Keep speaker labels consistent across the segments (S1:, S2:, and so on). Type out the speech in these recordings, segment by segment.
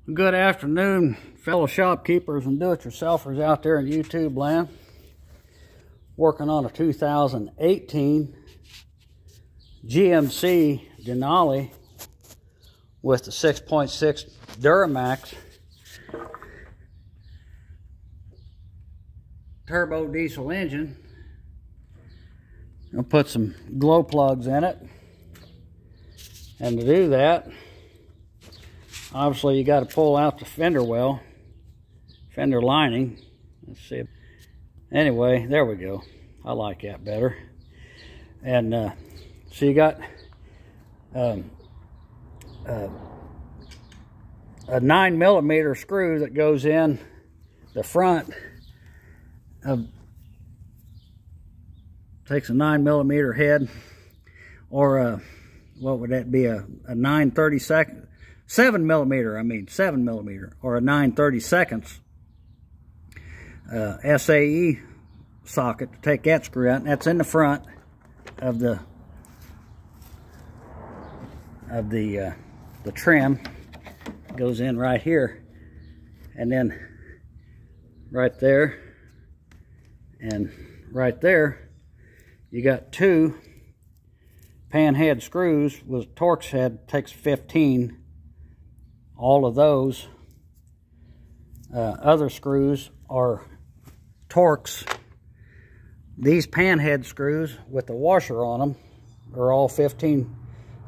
S1: Good afternoon, fellow shopkeepers and do-it-yourselfers out there in YouTube land. Working on a 2018 GMC Denali with the 6.6 Duramax turbo diesel engine. I'll put some glow plugs in it, and to do that, obviously you got to pull out the fender lining. Let's see. Anyway, there we go. I like that better. And so you got a 9mm screw that goes in the front of, takes a 9mm head, or what would that be, a 9/32, 7mm, or a 9/32 SAE socket to take that screw out, and that's in the front of the trim. It goes in right here, and then right there and right there you got two pan head screws with Torx head. Takes 15. All of those other screws are Torx. These pan head screws with the washer on them are all 15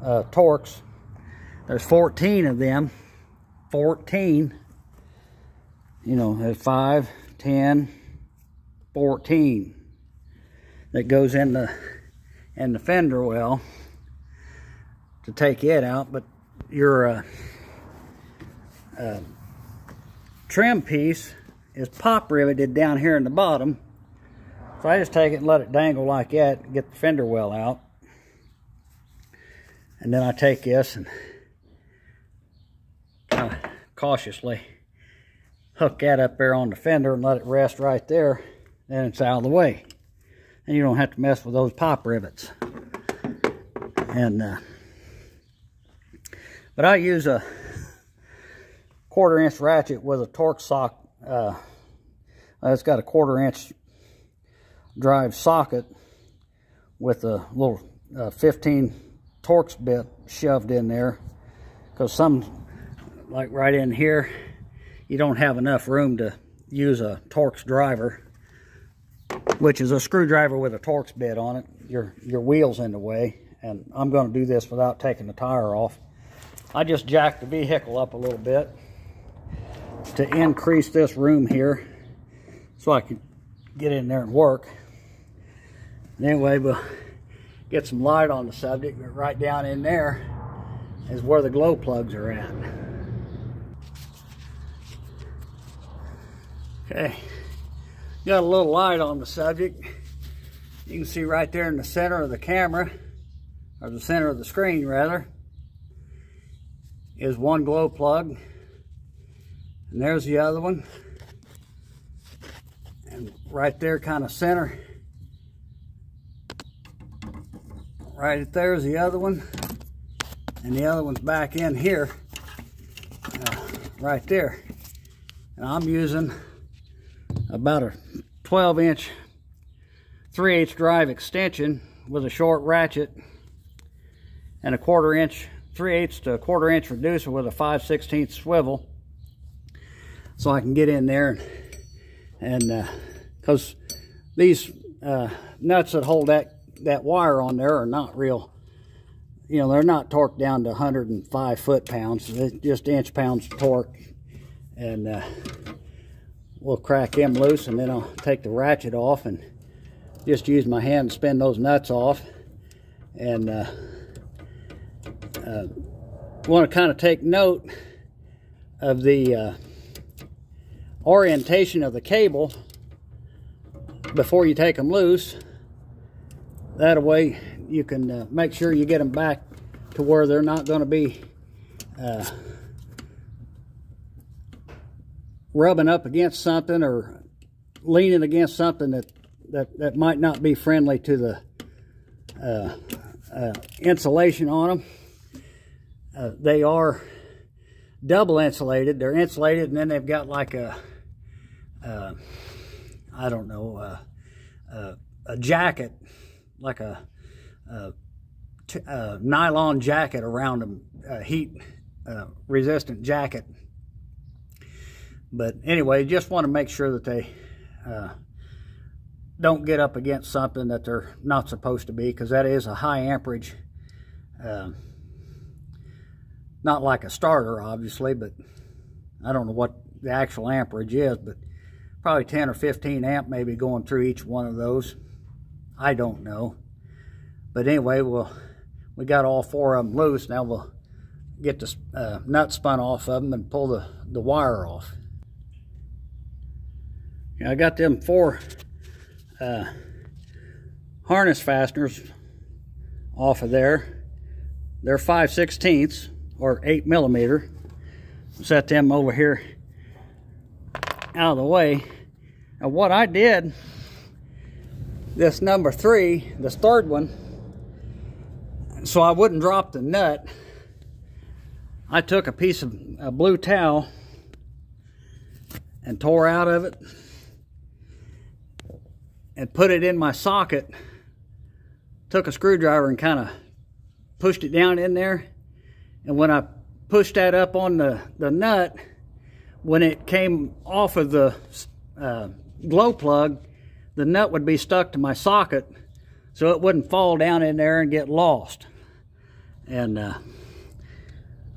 S1: Torx. There's 14 of them. 14. You know, there's 5, 10, 14 that goes in the fender well to take it out. But your trim piece is pop riveted down here in the bottom, so I just take it and let it dangle like that and get the fender well out. And then I take this and kind of cautiously hook that up there on the fender and let it rest right there. Then it's out of the way, and you don't have to mess with those pop rivets. And but I use a 1/4 inch ratchet with a Torx socket. It's got a 1/4 inch drive socket with a little 15 Torx bit shoved in there, because some, like right in here, you don't have enough room to use a Torx driver, which is a screwdriver with a Torx bit on it. Your wheel's in the way, and I'm going to do this without taking the tire off. I just jacked the vehicle up a little bit to increase this room here so I can get in there and work. Anyway, we'll get some light on the subject. But right down in there is where the glow plugs are at. Okay, got a little light on the subject. You can see right there in the center of the camera, or the center of the screen rather, is one glow plug. And there's the other one. And right there, kind of center, right there's the other one. And the other one's back in here, right there. And I'm using about a 12-inch 3/8 drive extension with a short ratchet and a 1/4 inch, 3/8 to a 1/4 inch reducer with a 5/16 swivel, so I can get in there and because these nuts that hold that wire on there are not real, you know, they're not torqued down to 105 foot-pounds. They're just inch-pounds torque. And we'll crack them loose, and then I'll take the ratchet off and just use my hand to spin those nuts off. And want to kind of take note of the orientation of the cable before you take them loose. That way you can make sure you get them back to where they're not going to be rubbing up against something or leaning against something that might not be friendly to the insulation on them. They are double insulated. They're insulated, and then they've got like a I don't know, a jacket, like a nylon jacket around them, heat resistant jacket. But anyway, just want to make sure that they don't get up against something that they're not supposed to be, because that is a high amperage. Not like a starter, obviously, but I don't know what the actual amperage is, but probably 10 or 15 amp maybe going through each one of those. I don't know. But anyway, we got all 4 of them loose. Now we'll get the nut spun off of them and pull the wire off. I got them 4 harness fasteners off of there. They're 5/16 or 8 millimeter. Set them over here out of the way. Now what I did, this number 3, this third one, so I wouldn't drop the nut, I took a piece of a blue towel and tore out of it and put it in my socket. Took a screwdriver and kind of pushed it down in there, and when I pushed that up on the nut, when it came off of the glow plug, the nut would be stuck to my socket, so it wouldn't fall down in there and get lost. And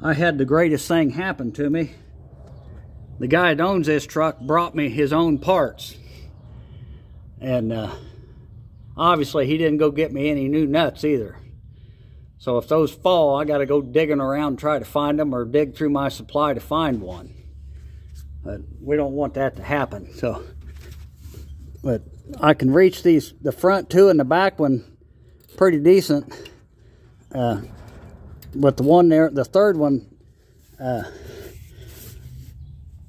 S1: I had the greatest thing happen to me. The guy that owns this truck brought me his own parts, and obviously he didn't go get me any new nuts either. So if those fall, I got to go digging around and try to find them, or dig through my supply to find one. But we don't want that to happen. So, but I can reach these, the front 2 and the back one, pretty decent. But the one there, the third one,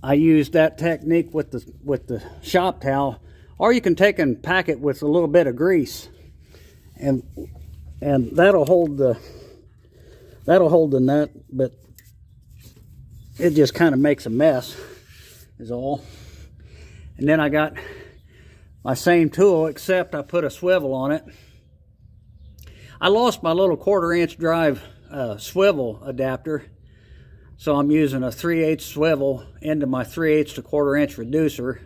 S1: I used that technique with the shop towel, or you can take and pack it with a little bit of grease, and that'll hold the nut, but it just kind of makes a mess, is all. And then I got my same tool, except I put a swivel on it. I lost my little 1/4" drive swivel adapter, so I'm using a 3/8 swivel into my 3/8 to 1/4" reducer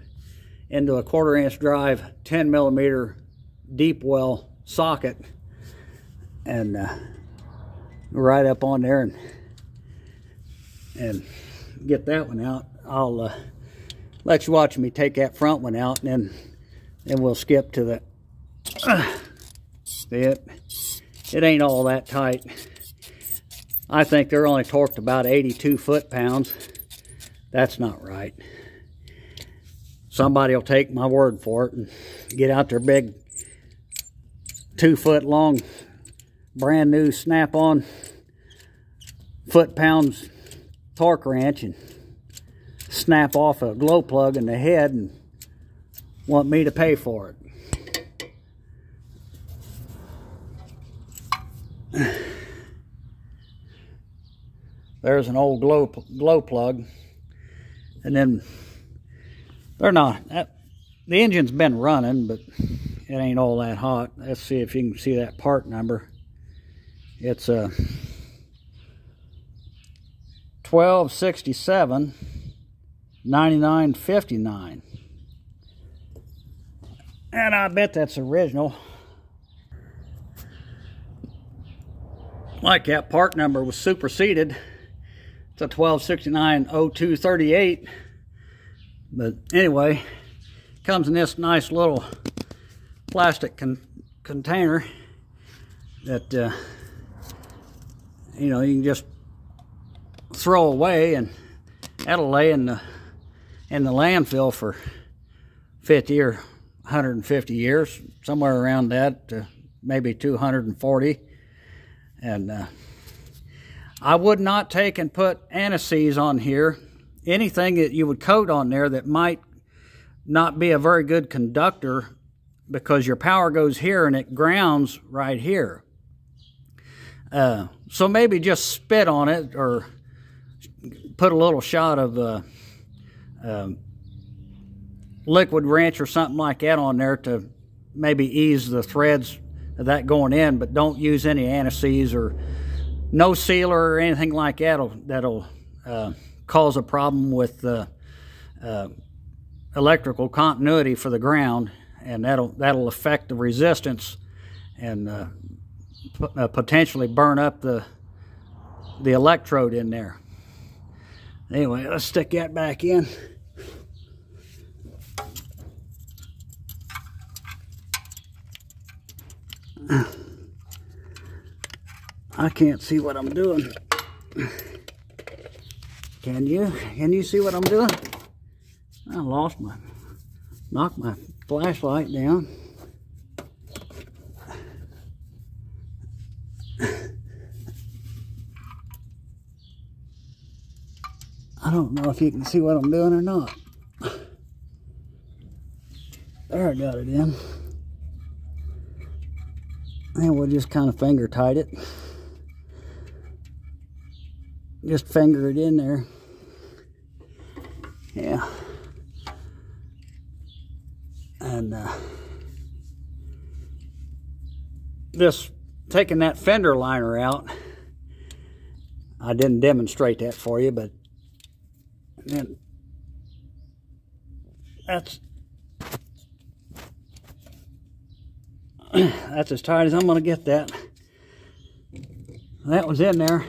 S1: into a 1/4" drive 10 millimeter deep well socket, and right up on there and get that one out. I'll let you watch me take that front one out, and then we'll skip to the it ain't all that tight. I think they're only torqued about 82 foot-pounds. That's not right. Somebody will take my word for it and get out their big 2-foot long brand new snap-on foot-pounds torque wrench and snap off a glow plug in the head and want me to pay for it. There's an old glow plug, and then they're not, the engine's been running, but it ain't all that hot. Let's see if you can see that part number. It's a 1267 9959, and I bet that's original. Like that part number was superseded. It's a 1269-0238. But anyway, comes in this nice little plastic container that you know, you can just throw away, and that'll lay in the landfill for 50 or 150 years, somewhere around that, maybe 240. And I would not take and put anti-seize on here. Anything that you would coat on there that might not be a very good conductor, because your power goes here and it grounds right here. So maybe just spit on it, or put a little shot of liquid wrench or something like that on there to maybe ease the threads of that going in, but don't use any anti-seize or no sealer or anything like that that'll cause a problem with the electrical continuity for the ground, and that'll affect the resistance and potentially burn up the electrode in there. Anyway, let's stick that back in. I can't see what I'm doing. Can you? Can you see what I'm doing? I knocked my flashlight down. I don't know if you can see what I'm doing or not. There, I got it in. And we'll just kind of finger tight it. Just finger it in there. Yeah. And this, taking that fender liner out, I didn't demonstrate that for you, but then that's as tight as I'm going to get that. That was in there.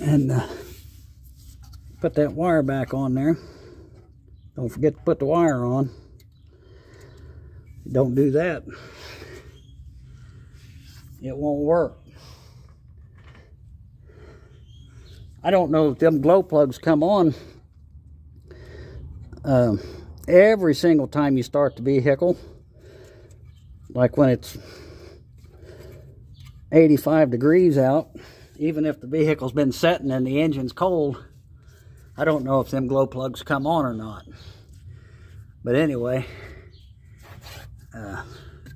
S1: And put that wire back on there. Don't forget to put the wire on. Don't do that, it won't work. I don't know if them glow plugs come on every single time you start the vehicle, like when it's 85 degrees out, even if the vehicle's been setting and the engine's cold. I don't know if them glow plugs come on or not. But anyway,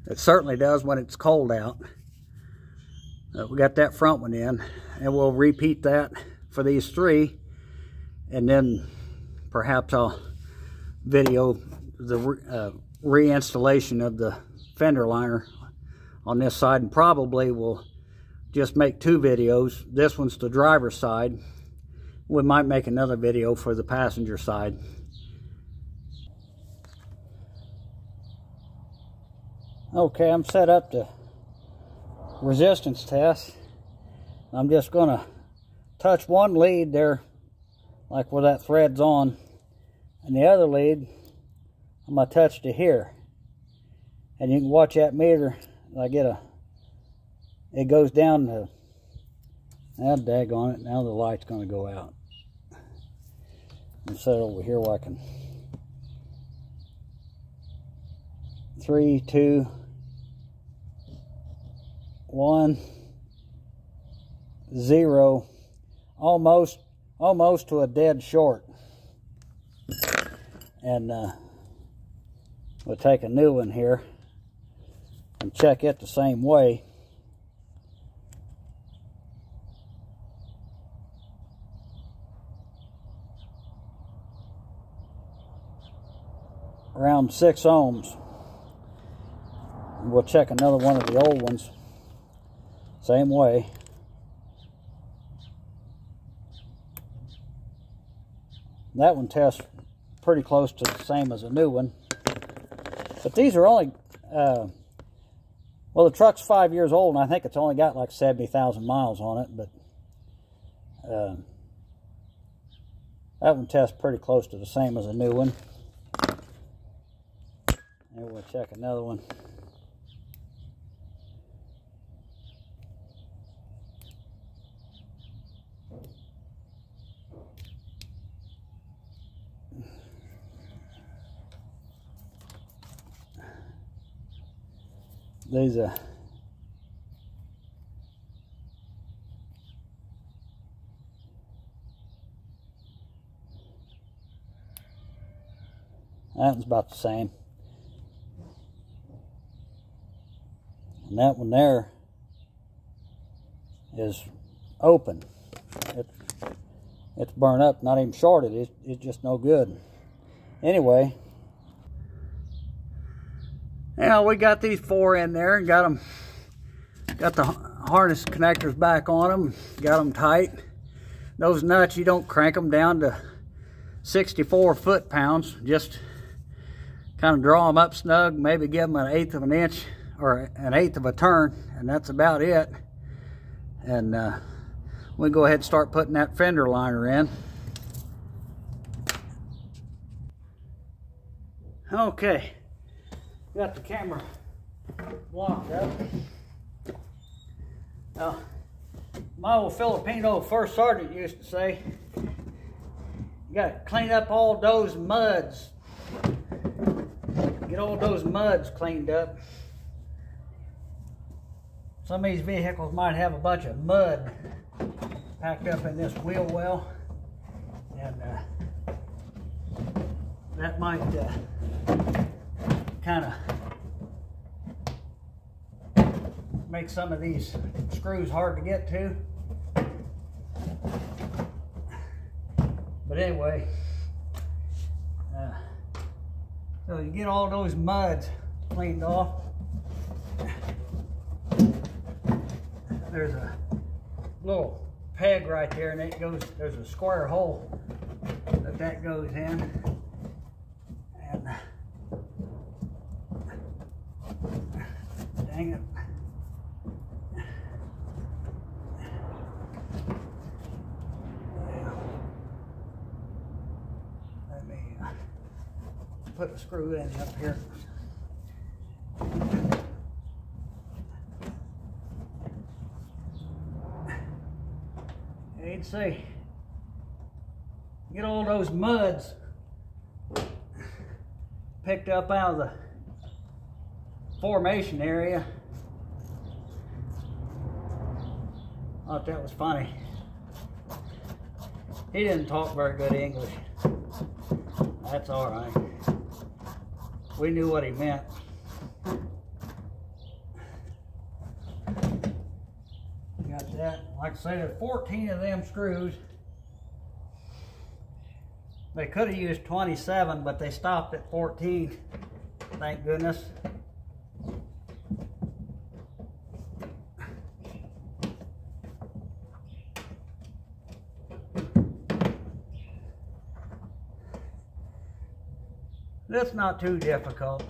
S1: it certainly does when it's cold out. We got that front one in, and we'll repeat that for these three, and then perhaps I'll video the reinstallation of the fender liner on this side, and probably we'll just make two videos. This one's the driver's side. We might make another video for the passenger side. Okay, I'm set up to resistance test. I'm just gonna touch one lead there, like where that thread's on, and the other lead I'm gonna touch to here. And you can watch that meter. I get it goes down to, now daggone it, now the light's gonna go out. And set it over here where I can, 3, 2, 1, 0, almost to a dead short. And we'll take a new one here and check it the same way. Around 6 ohms. And we'll check another one of the old ones, same way. That one tests pretty close to the same as a new one. But these are only, well, the truck's 5 years old, and I think it's only got like 70,000 miles on it, but that one tests pretty close to the same as a new one. And we'll check another one. These that one's about the same. And that one there is open. It's burned up, not even shorted. It's just no good. Anyway, yeah, we got these 4 in there and got the harness connectors back on them, got them tight. Those nuts, you don't crank them down to 64 foot-pounds, just kind of draw them up snug, maybe give them 1/8 of an inch or 1/8 of a turn, and that's about it. And we go ahead and start putting that fender liner in. Okay, got the camera blocked up. Now, my old Filipino first sergeant used to say, you got to clean up all those muds. Get all those muds cleaned up. Some of these vehicles might have a bunch of mud packed up in this wheel well, and that might kind of make some of these screws hard to get to. But anyway, so you get all those muds cleaned off. There's a little peg right there, and it goes, there's a square hole that goes in. And dang it. Let me put a screw in up here. You'd see, get all those muds picked up out of the formation area. I thought that was funny. He didn't talk very good English. That's all right. We knew what he meant. Got that. Like I say, there's 14 of them screws. They could have used 27, but they stopped at 14. Thank goodness. That's not too difficult.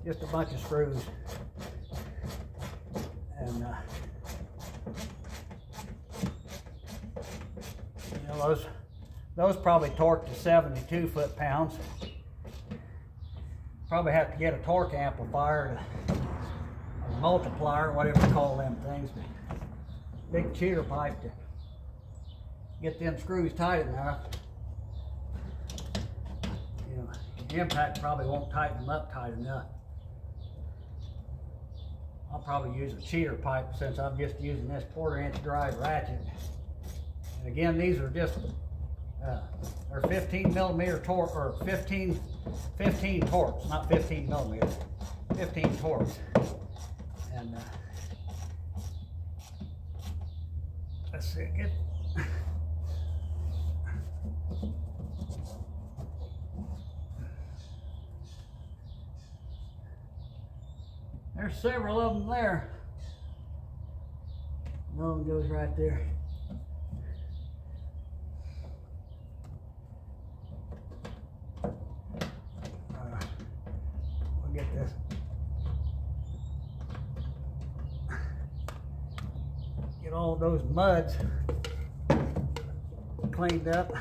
S1: Just a bunch of screws. And you know, those probably torque to 72 foot-pounds. Probably have to get a torque amplifier, a multiplier, whatever you call them things. Big cheater pipe to get them screws tight enough. You know, the impact probably won't tighten them up tight enough. I'll probably use a cheater pipe since I'm just using this 1/4-inch drive ratchet. And again, these are just they're 15 millimeter torque, or 15 torques, not 15 millimeters, 15 torques. And let's see, there's several of them there. Another one goes right there. We'll get this. Get all those muds cleaned up.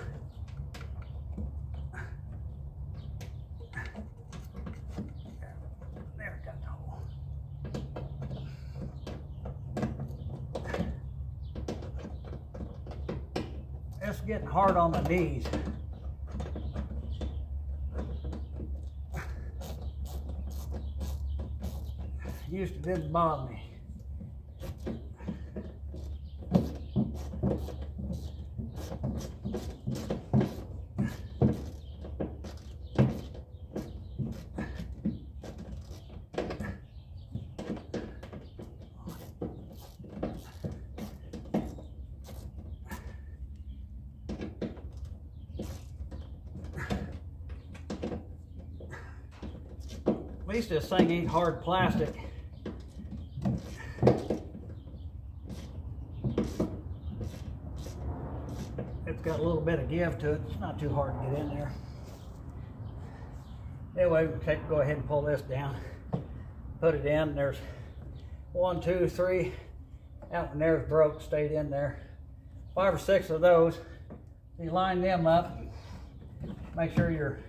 S1: It's getting hard on my knees. Used to didn't bother me. least this thing ain't hard plastic. It's got a little bit of give to it. It's not too hard to get in there. Anyway, we go ahead and pull this down. Put it in. There's 1, 2, 3. That one there's broke, stayed in there. 5 or 6 of those. You line them up. Make sure your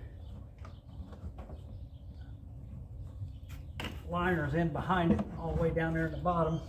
S1: liner's in behind it, all the way down there at the bottom.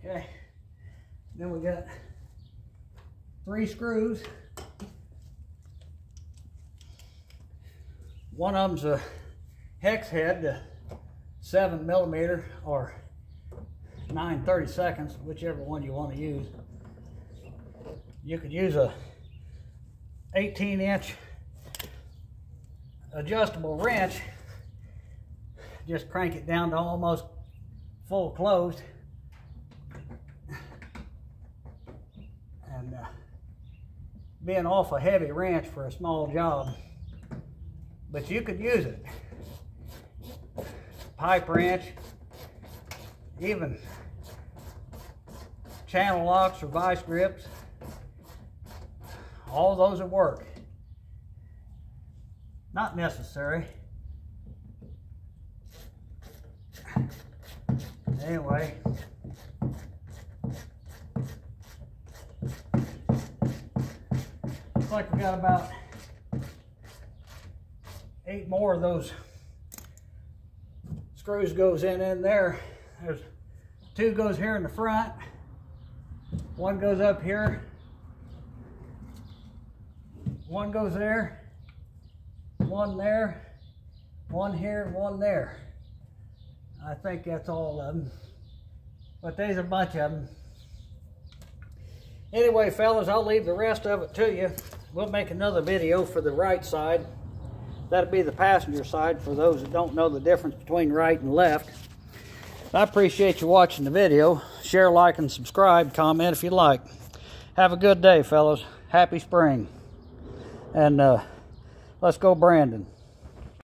S1: Okay, then we got 3 screws. One of them's a hex head, to 7mm or 9/32, whichever one you want to use. You could use a 18-inch adjustable wrench. Just crank it down to almost full closed. And being awful heavy wrench for a small job, but you could use it. Pipe wrench, even channel locks or vice grips, all those would work. Not necessary. Anyway, looks like we got about 8 more of those screws goes in there. There's 2 goes here in the front, 1 goes up here, 1 goes there, 1 there, 1 here, and 1 there. I think that's all of them, but there's a bunch of them. Anyway, fellas, I'll leave the rest of it to you. We'll make another video for the right side. That'll be the passenger side for those that don't know the difference between right and left. I appreciate you watching the video. Share, like, and subscribe. Comment if you like. Have a good day, fellas. Happy spring. And let's go, Brandon.